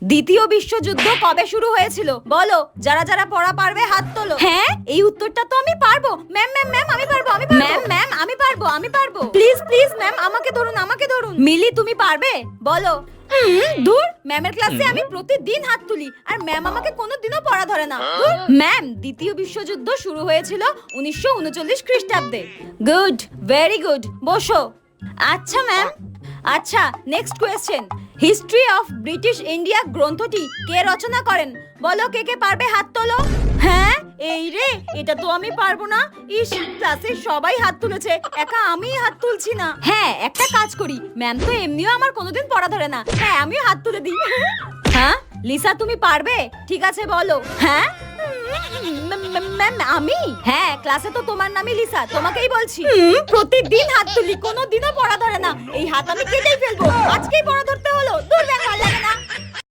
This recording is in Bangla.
দ্বিতীয় বিশ্বযুদ্ধ কবে শুরু হয়েছিল বলো? যারা যারা পড়া পারবে হাত তোলো। হ্যাঁ, এই উত্তরটা তো আমি পারবো। ম্যাম ম্যাম ম্যাম আমি পারবো, আমি পারবো। ম্যাম ম্যাম আমি পারবো, আমি পারবো। প্লিজ প্লিজ ম্যাম আমাকে ধরুন, আমাকে ধরুন। মিলি তুমি পারবে? বলো। দূর, ম্যামের ক্লাসে আমি প্রতিদিন হাত তুলি আর ম্যাম আমাকে কোনোদিনও পড়া ধরে না। ম্যাম, দ্বিতীয় বিশ্বযুদ্ধ শুরু হয়েছিল 1939 খ্রিস্টাব্দে। গুড, ভেরি গুড, বসো। আচ্ছা ম্যাম। আচ্ছা, next question. History of British India গ্রন্থটি কে রচনা করেন? বলো, কে কে পারবে হাত তোলো। হ্যাঁ, এই রে, এটা তো আমি পারবো না। ইস, ক্লাসে সবাই হাত তুলেছে, একা আমি হাত তুলছি না। হ্যাঁ, একটা কাজ করি, ম্যাম তো এমনিও আমার কোনোদিন পড়া ধরে না। হ্যাঁ, আমিও হাত তুলে দিই। হ্যাঁ, লিসা তুমি পারবে? ঠিক আছে বলো। হ্যাঁ ম্যাম, আমি? হ্যাঁ, ক্লাসে তো তোমার নামই লিসা, তোমাকেই বলছি। প্রতিদিন হাত তুলি, কোনোদিনও পড়া ধরে না। এই হাত আমি কেটেই ফেলবো, আজকেই পড়া ধরতে হলো। দূর, ম্যাম ভালো লাগে না।